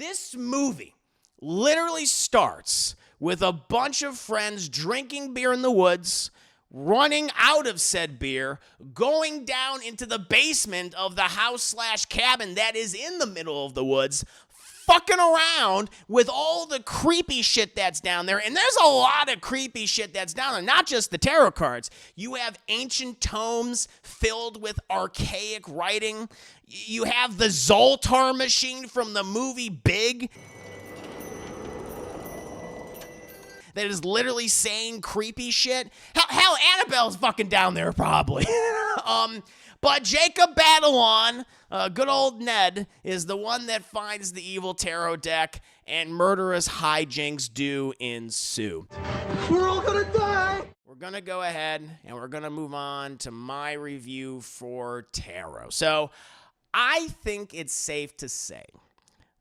This movie literally starts with a bunch of friends drinking beer in the woods, running out of said beer, going down into the basement of the house/cabin that is in the middle of the woods, fucking around with all the creepy shit that's down there. And there's a lot of creepy shit that's down there, not just the tarot cards. You have ancient tomes filled with archaic writing. You have the Zoltar machine from the movie Big that is literally saying creepy shit. Hell, Annabelle's fucking down there probably. But Jacob Batalon, good old Ned, is the one that finds the evil tarot deck, and murderous hijinks do ensue. We're all gonna die! We're gonna go ahead and we're gonna move on to my review for tarot. So, I think it's safe to say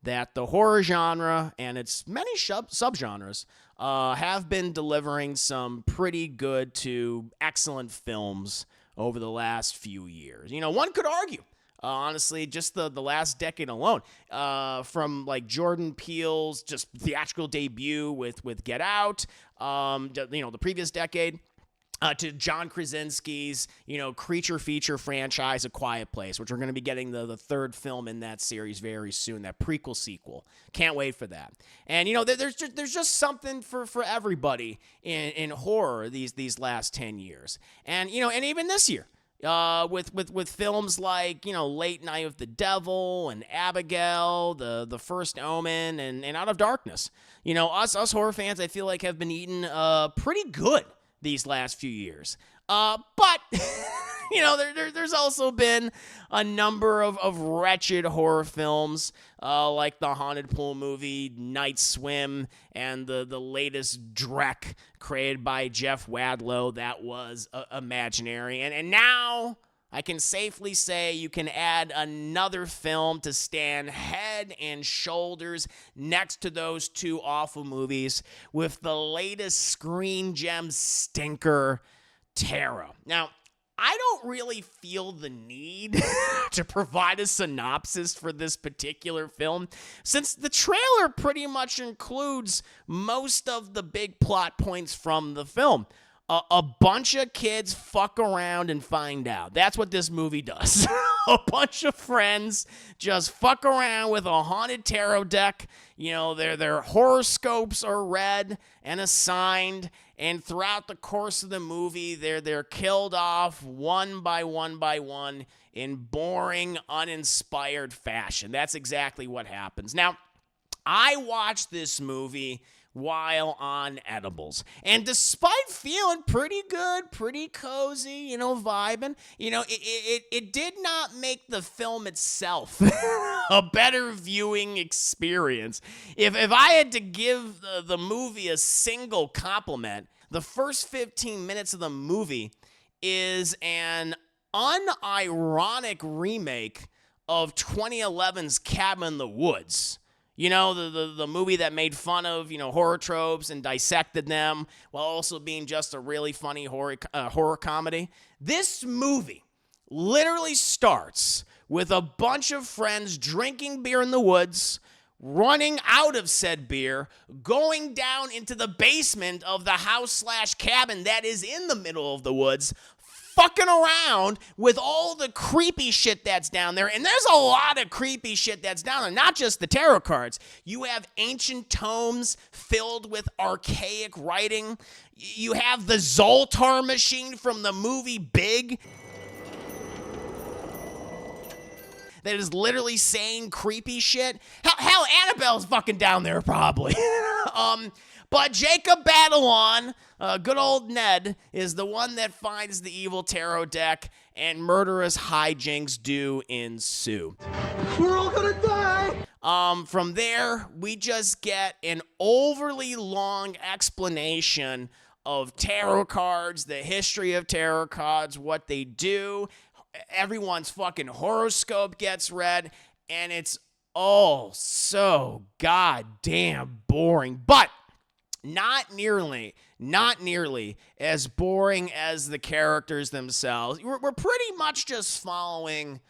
that the horror genre and its many subgenres have been delivering some pretty good to excellent films over the last few years. You know, one could argue, honestly, just the last decade alone, from like Jordan Peele's just theatrical debut with Get Out, the previous decade, to John Krasinski's, creature feature franchise, A Quiet Place, which we're going to be getting the third film in that series very soon, that prequel sequel. Can't wait for that. And, there's just something for everybody in horror these last 10 years. And, and even this year, with films like, Late Night with the Devil and Abigail, the First Omen, and Out of Darkness. Us horror fans, I feel like, have been eating pretty good these last few years. But, there's also been a number of wretched horror films, like the Haunted Pool movie, Night Swim, and the latest Drek created by Jeff Wadlow that was imaginary. And now I can safely say you can add another film to stand head and shoulders next to those two awful movies with the latest Screen Gem stinker, Tarot. Now, I don't really feel the need to provide a synopsis for this particular film, since the trailer pretty much includes most of the big plot points from the film. A bunch of kids fuck around and find out. That's what this movie does. A bunch of friends just fuck around with a haunted tarot deck. Their horoscopes are read and assigned, and throughout the course of the movie, they're killed off one by one in boring, uninspired fashion. That's exactly what happens. Now, I watched this movie while on edibles, and despite feeling pretty good, pretty cozy, vibing, it did not make the film itself a better viewing experience. If I had to give the movie a single compliment, the first 15 minutes of the movie is an unironic remake of 2011's Cabin in the Woods. The movie that made fun of, horror tropes and dissected them while also being just a really funny horror comedy. This movie literally starts with a bunch of friends drinking beer in the woods, running out of said beer, going down into the basement of the house/cabin that is in the middle of the woods, fucking around with all the creepy shit that's down there. And there's a lot of creepy shit that's down there, not just the tarot cards. You have ancient tomes filled with archaic writing. You have the Zoltar machine from the movie Big that is literally saying creepy shit. Hell, Annabelle's fucking down there probably. But Jacob Batalon, good old Ned, is the one that finds the evil tarot deck, and murderous hijinks do ensue. We're all gonna die! From there, we just get an overly long explanation of tarot cards, the history of tarot cards, what they do. Everyone's fucking horoscope gets read, and it's all so goddamn boring. But not nearly as boring as the characters themselves. We're pretty much just following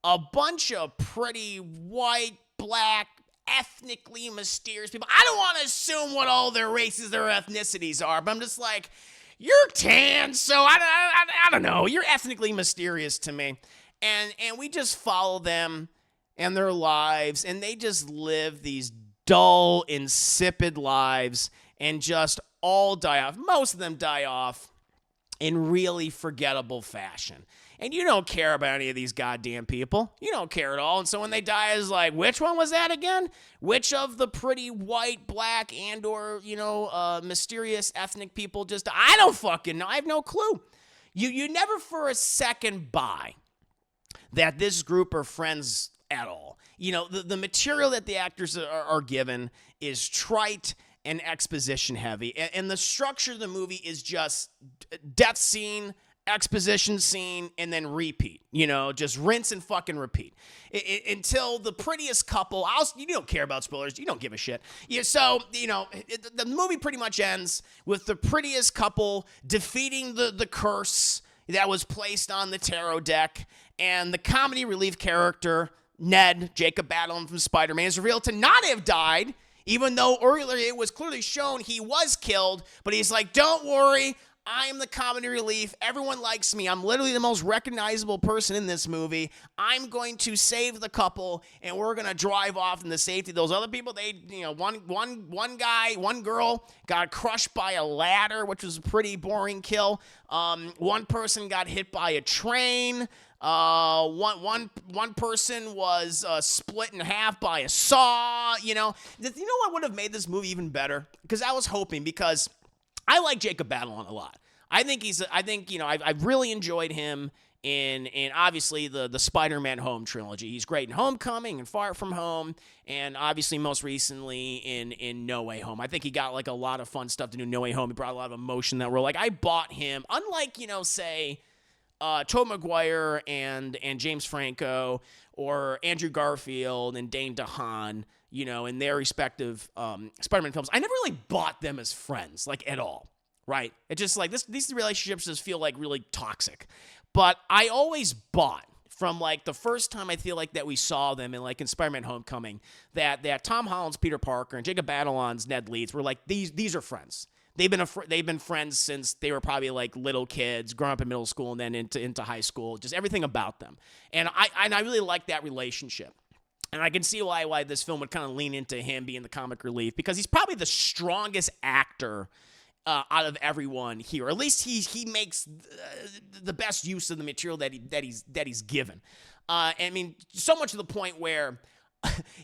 a bunch of pretty white, black, ethnically mysterious people. I don't want to assume what all their races or ethnicities are, but I'm just like, you're tan, so I don't know. You're ethnically mysterious to me. And we just follow them and their lives, and they just live these dull, insipid lives and just all die off. Most of them die off in really forgettable fashion. And you don't care about any of these goddamn people. You don't care at all. And so when they die, it's like, which one was that again? Which of the pretty white, black, and or, mysterious ethnic people just, I don't fucking know. I have no clue. You never for a second buy that this group are friends at all. The material that the actors are given is trite and exposition heavy. And the structure of the movie is just death scene, exposition scene, and then repeat. Just rinse and fucking repeat. Until the prettiest couple, you don't care about spoilers, you don't give a shit. The movie pretty much ends with the prettiest couple defeating the curse that was placed on the tarot deck, and the comedy relief character, Ned, Jacob Batalon from Spider-Man, is revealed to not have died, even though earlier it was clearly shown he was killed, but he's like, don't worry, I am the comedy relief. Everyone likes me. I'm literally the most recognizable person in this movie. I'm going to save the couple, and we're going to drive off in the safety. Those other people, one girl got crushed by a ladder, which was a pretty boring kill. One person got hit by a train. One person was split in half by a saw. You know what would have made this movie even better? Because I was hoping, because I like Jacob Batalon a lot. I've really enjoyed him in obviously the Spider-Man Home trilogy. He's great in Homecoming and Far From Home, and obviously most recently in No Way Home. I think he got like a lot of fun stuff to do in No Way Home. He brought a lot of emotion that like, I bought him, unlike, say, Tobey Maguire and James Franco, or Andrew Garfield and Dane DeHaan, in their respective Spider-Man films. I never really bought them as friends, like, at all, right? It's just like these relationships just feel like really toxic. But I always bought from like the first time I feel like that we saw them in Spider-Man Homecoming, that Tom Holland's Peter Parker and Jacob Batalon's Ned Leeds were like, these are friends. They've been friends since they were probably like little kids, growing up in middle school and then into high school. Just everything about them, and I really like that relationship, and I can see why this film would kind of lean into him being the comic relief, because he's probably the strongest actor out of everyone here. Or at least he makes the best use of the material that he's given. I mean, so much to the point where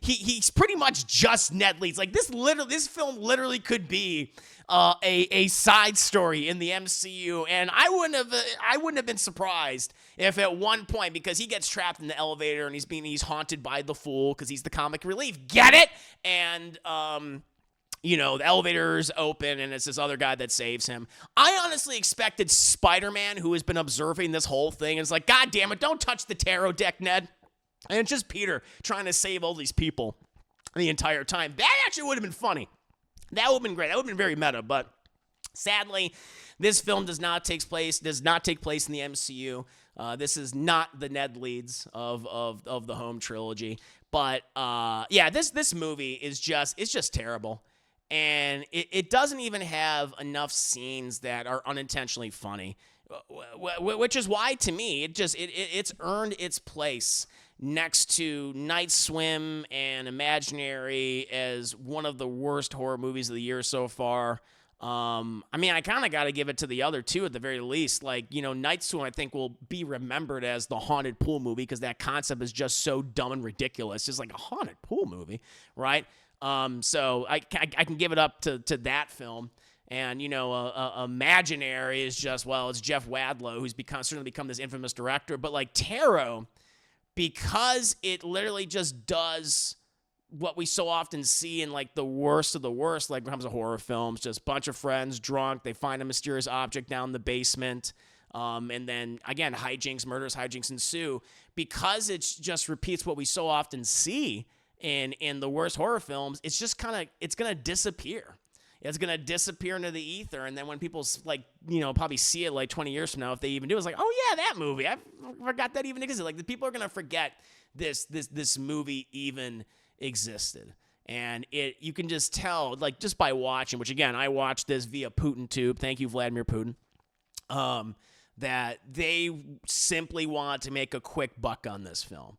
he's pretty much just Ned Leeds. Like this film literally could be a side story in the MCU, and I wouldn't have been surprised if at one point, because he gets trapped in the elevator and he's haunted by the Fool because he's the comic relief. Get it? And the elevator's open and it's this other guy that saves him. I honestly expected Spider-Man, who has been observing this whole thing, and is like, God damn it, don't touch the tarot deck, Ned. And it's just Peter trying to save all these people the entire time. That actually would have been funny. That would have been great. That would have been very meta. But sadly, this film does not take place in the MCU. This is not the Ned Leeds of the Home trilogy. But this movie is just terrible. And it doesn't even have enough scenes that are unintentionally funny, which is why, to me, it's earned its place next to Night Swim and Imaginary as one of the worst horror movies of the year so far. I kind of got to give it to the other two at the very least. Night Swim, I think, will be remembered as the haunted pool movie because that concept is just so dumb and ridiculous. It's like a haunted pool movie, right? So I can give it up to that film. And, Imaginary is just, it's Jeff Wadlow, who's certainly become this infamous director. But, Tarot, because it literally just does what we so often see in, the worst of the worst, when it comes to horror films, just a bunch of friends drunk, they find a mysterious object down the basement, and then, again, murderous hijinks ensue. Because it just repeats what we so often see in the worst horror films, it's just it's going to disappear. It's going to disappear into the ether, and then when people, probably see it, 20 years from now, if they even do, it's like, oh, yeah, that movie. I forgot that even existed. The people are going to forget this movie even existed. And you can just tell, like, just by watching, which, again, I watched this via Putin Tube. Thank you, Vladimir Putin. That they simply want to make a quick buck on this film.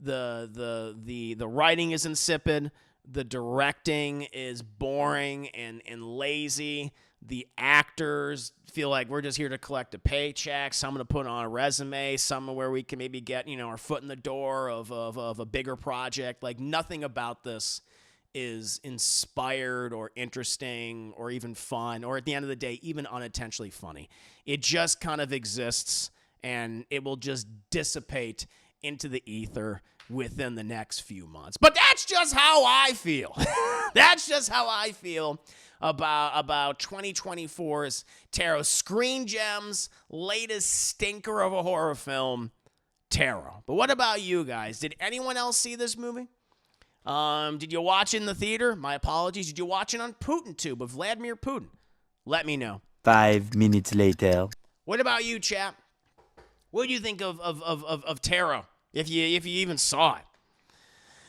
The writing is insipid. The directing is boring and lazy. The actors feel like we're just here to collect a paycheck. Some to put on a resume. Some where we can maybe get our foot in the door of a bigger project. Like, nothing about this is inspired or interesting or even fun, or at the end of the day, even unintentionally funny. It just kind of exists, and it will just dissipate into the ether within the next few months. But that's just how I feel. That's just how I feel about 2024's Tarot. Screen Gems' latest stinker of a horror film, Tarot. But what about you guys? Did anyone else see this movie? Did you watch it in the theater? My apologies. Did you watch it on Putin Tube with Vladimir Putin? Let me know. 5 minutes later. What about you, chap? What do you think of Tarot? If you even saw it.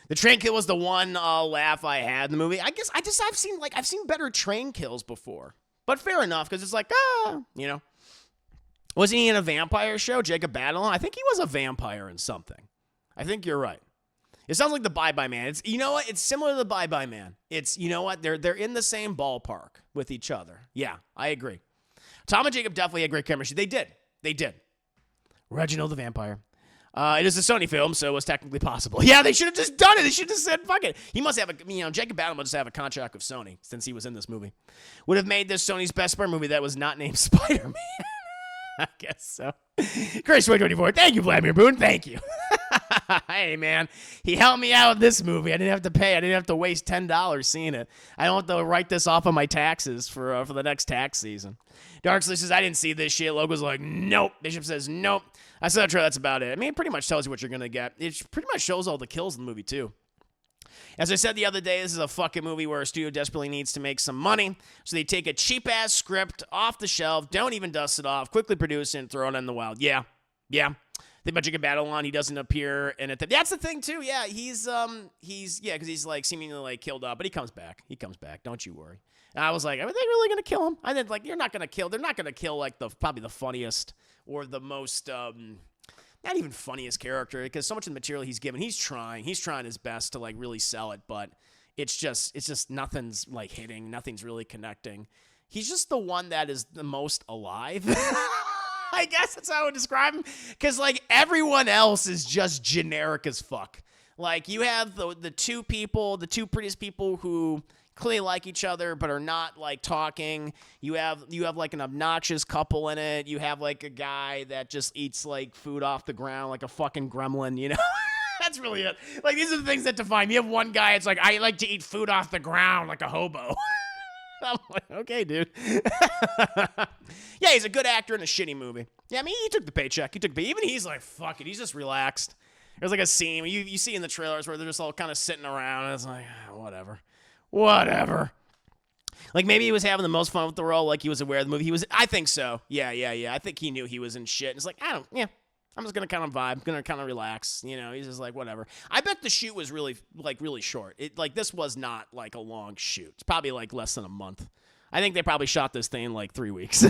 The train kill was the one laugh I had in the movie. I guess I've seen better train kills before. But fair enough, because it's like, Wasn't he in a vampire show, Jacob Batalon? I think he was a vampire in something. I think you're right. It sounds like the Bye-Bye Man. It's, you know what? It's similar to the Bye-Bye Man. It's, you know what? They're in the same ballpark with each other. Yeah, I agree. Tom and Jacob definitely had great chemistry. They did. Reginald the Vampire. It is a Sony film, so it was technically possible. Yeah, they should have just done it. They should have said, fuck it. He must have Jacob Batalon must have a contract with Sony since he was in this movie. Would have made this Sony's best Spider movie that was not named Spider-Man. I guess so. Grace 24. Thank you, Vladimir Boone. Thank you. Hey, man. He helped me out with this movie. I didn't have to pay. I didn't have to waste $10 seeing it. I don't have to write this off on my taxes for the next tax season. Darksley says, I didn't see this shit. Logo's like, nope. Bishop says, nope. I saw the trailer. That's about it. I mean, it pretty much tells you what you're going to get. It pretty much shows all the kills in the movie, too. As I said the other day, this is a fucking movie where a studio desperately needs to make some money. So they take a cheap-ass script off the shelf, don't even dust it off, quickly produce it, and throw it in the wild. Yeah. Think about Jacob Batalon. He doesn't appear in it. That's the thing, too. Yeah, because he's like seemingly like killed up, but he comes back. Don't you worry. And I was like, are they really going to kill him? I didn't like, they're not going to kill like probably the funniest or the most, not even funniest character, because so much of the material he's given, he's trying his best to like really sell it, but it's just nothing's like hitting, nothing's really connecting. He's just the one that is the most alive. I guess that's how I would describe him, because like everyone else is just generic as fuck. Like you have the two prettiest people who clearly like each other but are not like talking. You have like an obnoxious couple in it. You have like a guy that just eats like food off the ground like a fucking gremlin, you know? That's really it. Like these are the things that define me. You have one guy, it's like, I like to eat food off the ground like a hobo. I'm like, okay, dude. Yeah, he's a good actor in a shitty movie. Yeah, I mean, he took the paycheck. Even he's like, fuck it. He's just relaxed. There's like a scene you see in the trailers where they're just all kind of sitting around, and it's like, whatever. Like maybe he was having the most fun with the role, like he was aware of the movie. I think so. Yeah. I think he knew he was in shit. And it's like, I'm just going to kind of vibe, going to kind of relax. You know, he's just like, whatever. I bet the shoot was really short. This was not like a long shoot. It's probably like less than a month. I think they probably shot this thing in like 3 weeks.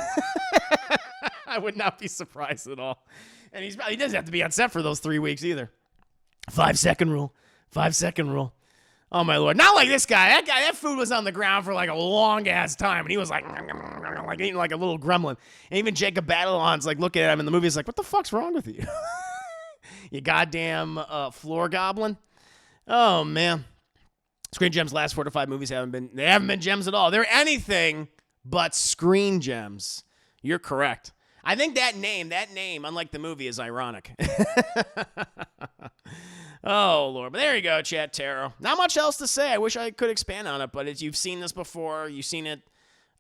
I would not be surprised at all. And he doesn't have to be on set for those 3 weeks either. 5-second rule. 5-second rule. Oh, my Lord. Not like this guy. That food was on the ground for like a long-ass time, and he was like eating like a little gremlin. And even Jacob Batalon's like looking at him in the movie. He's like, what the fuck's wrong with you? You goddamn floor goblin. Oh, man. Screen Gems' last 4 to 5 movies haven't been gems at all. They're anything but Screen Gems. You're correct. I think that name, unlike the movie, is ironic. Oh, Lord. But there you go, Chat Tarot. Not much else to say. I wish I could expand on it, but you've seen this before. You've seen it,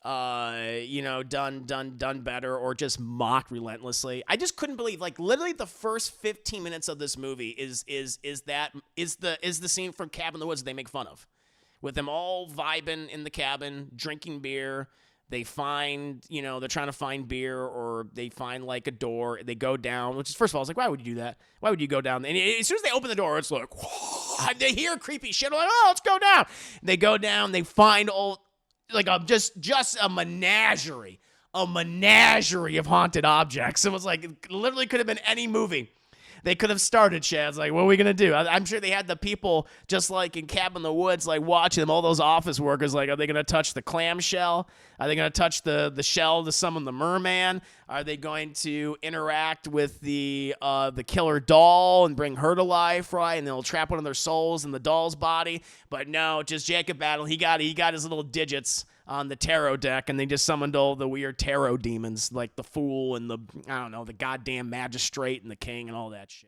done better or just mocked relentlessly. I just couldn't believe, like, literally the first 15 minutes of this movie is the scene from Cabin in the Woods that they make fun of. With them all vibing in the cabin, drinking beer. They find, they're trying to find beer, or they find like a door. They go down, which is, first of all, I was like, why would you do that? Why would you go down? And as soon as they open the door, it's like, they hear creepy shit. I'm like, oh, let's go down. They go down. They find just a menagerie of haunted objects. It was like, it literally could have been any movie they could have started. Chad's like, what are we going to do? I'm sure they had the people just like in Cabin in the Woods, like watching them, all those office workers, like, are they going to touch the clamshell? Are they going to touch the shell to summon the merman? Are they going to interact with the killer doll and bring her to life, right? And they'll trap one of their souls in the doll's body. But no, just Jacob Battle. He got his little digits on the tarot deck, and they just summoned all the weird tarot demons, like the Fool and the goddamn Magistrate and the King and all that shit.